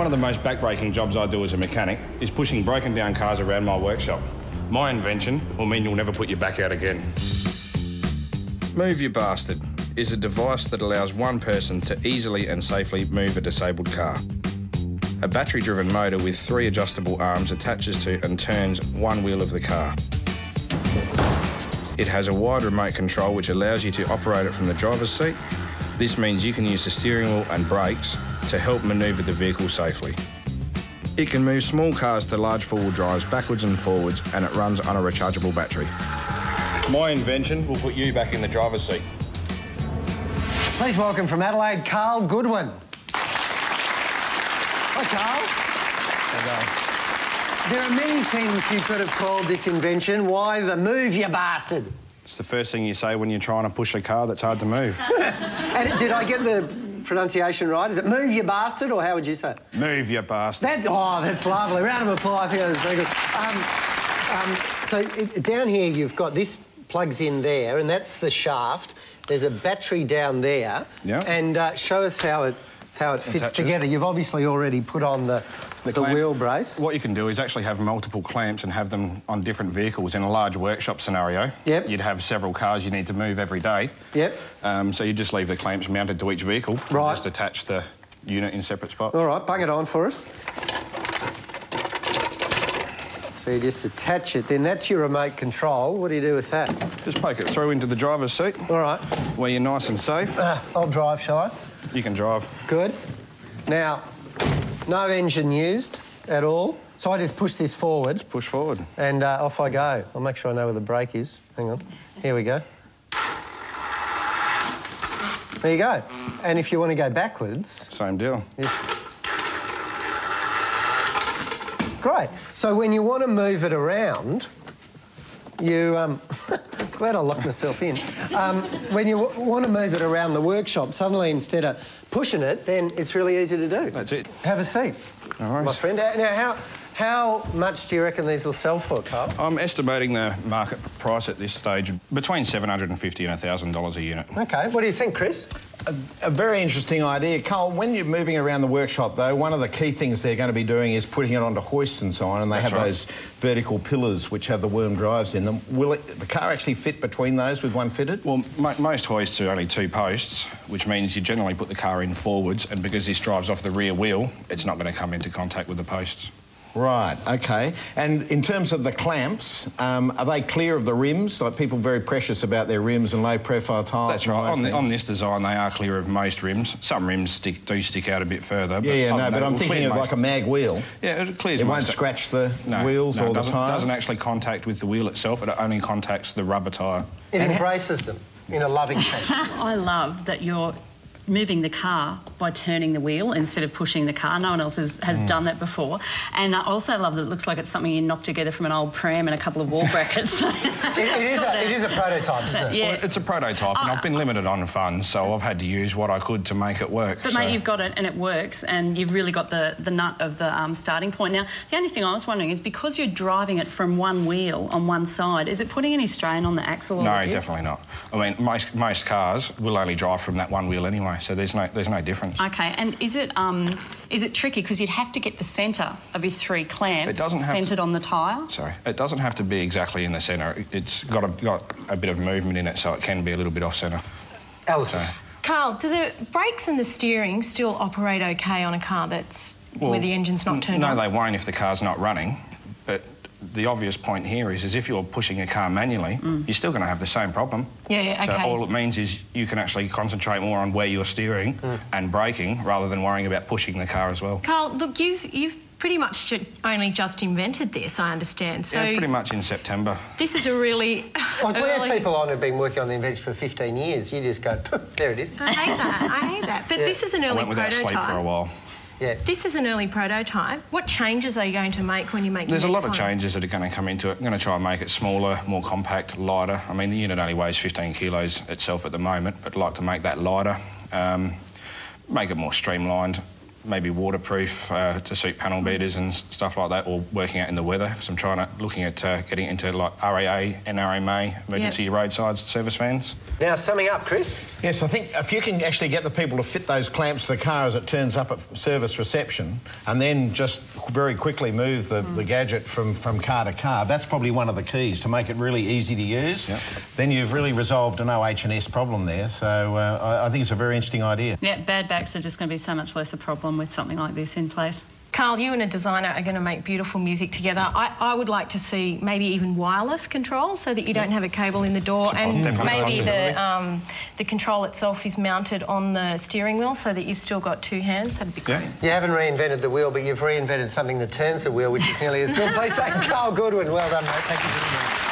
One of the most back-breaking jobs I do as a mechanic is pushing broken down cars around my workshop. My invention will mean you'll never put your back out again. MYB Bastard is a device that allows one person to easily and safely move a disabled car. A battery-driven motor with 3 adjustable arms attaches to and turns one wheel of the car. It has a wide remote control which allows you to operate it from the driver's seat. This means you can use the steering wheel and brakes to help manoeuvre the vehicle safely. It can move small cars to large four-wheel drives backwards and forwards, and it runs on a rechargeable battery. My invention will put you back in the driver's seat. Please welcome from Adelaide, Carl Goodwin. Hi, Carl. There are many things you could have called this invention. Why the move, you bastard? It's the first thing you say when you're trying to push a car that's hard to move. And did I get the pronunciation right? Is it move, you bastard, or how would you say it? Move, you bastard. That's lovely. Round of applause. I think that was very good. So down here you've got this plugs in there, and that's the shaft. There's a battery down there. Yeah. And show us how it fits together. You've obviously already put on the wheel brace. What you can do is actually have multiple clamps and have them on different vehicles. In a large workshop scenario, you'd have several cars you need to move every day. So you just leave the clamps mounted to each vehicle. Right. Just attach the unit in separate spots. All right, bung it on for us. So you just attach it, then that's your remote control. What do you do with that? Just poke it through into the driver's seat. All right. Where you're nice and safe. I'll drive, shall I? You can drive. Good. Now, no engine used at all. So I just push this forward. Just push forward. And off I go. I'll make sure I know where the brake is. Hang on. Here we go. There you go. And if you want to go backwards... Same deal. Great. So when you want to move it around, you... Glad I locked myself in. When you want to move it around the workshop, suddenly instead of pushing it, then it's really easy to do. That's it. Have a seat, my friend. Now, how much do you reckon these will sell for, Carl? I'm estimating the market price at this stage between $750 and $1,000 a unit. OK. What do you think, Chris? A very interesting idea. Carl, when you're moving around the workshop, though, one of the key things they're going to be doing is putting it onto hoists and so on, and they have those vertical pillars which have the worm drives in them. Will the car actually fit between those with one fitted? Well, most hoists are only 2 posts, which means you generally put the car in forwards, and because this drives off the rear wheel, it's not going to come into contact with the posts. Right, OK. And in terms of the clamps, are they clear of the rims? Like, people are very precious about their rims and low-profile tyres. That's right. On this design, they are clear of most rims. Some rims do stick out a bit further. But I'm thinking of like a mag wheel. Yeah, it clears. It won't scratch the wheels or the tyres? It doesn't actually contact with the wheel itself. It only contacts the rubber tyre. It embraces them in a loving fashion. I love that you're moving the car by turning the wheel instead of pushing the car. No one else has done that before. And I also love that it looks like it's something you knock together from an old pram and a couple of wall brackets. it is a prototype, isn't it? Yeah. Well, it's a prototype, and I've been limited on funds, so I've had to use what I could to make it work. But, mate, you've got it and it works, and you've really got the nut of the starting point. Now, the only thing I was wondering is, because you're driving it from one wheel on one side, is it putting any strain on the axle or No, definitely not. I mean, most cars will only drive from that one wheel anyway, so there's no difference. OK, and is it tricky, because you'd have to get the centre of your 3 clamps centred on the tyre? Sorry, it doesn't have to be exactly in the centre. It's got a bit of movement in it, so it can be a little bit off-centre. Alison. Carl, do the brakes and the steering still operate OK on a car that's where the engine's not turned on? No, they won't if the car's not running, but the obvious point here is if you're pushing a car manually, you're still going to have the same problem. Yeah, OK. So all it means is you can actually concentrate more on where you're steering and braking rather than worrying about pushing the car as well. Carl, look, you've pretty much only just invented this, I understand. So yeah, pretty much in September. This is a really... Like, we have people on who've been working on the invention for 15 years. You just go, there it is. I hate that. But this is an early prototype. I went without sleep for a while. Yeah. This is an early prototype. What changes are you going to make when you make There's a lot of changes that are going to come into it. I'm going to try and make it smaller, more compact, lighter. I mean, the unit only weighs 15 kilos itself at the moment, but I'd like to make that lighter, make it more streamlined, maybe waterproof to suit panel beaters and stuff like that, or working out in the weather. Because I'm looking at getting into like RAA, NRMA, emergency roadside service vans. Now, summing up, Chris. Yes, I think if you can actually get the people to fit those clamps to the car as it turns up at service reception, and then just very quickly move the gadget from car to car, that's probably one of the keys to make it really easy to use. Yep. Then you've really resolved an OH&S problem there. So I think it's a very interesting idea. Yeah, bad backs are just going to be so much less a problem with something like this in place. Carl, you and a designer are going to make beautiful music together. I would like to see maybe even wireless controls so that you don't have a cable in the door, and maybe the control itself is mounted on the steering wheel so that you've still got two hands. That'd be great. You haven't reinvented the wheel, but you've reinvented something that turns the wheel, which is nearly as good. Please say Carl Goodwin. Well done, mate. Thank you very much.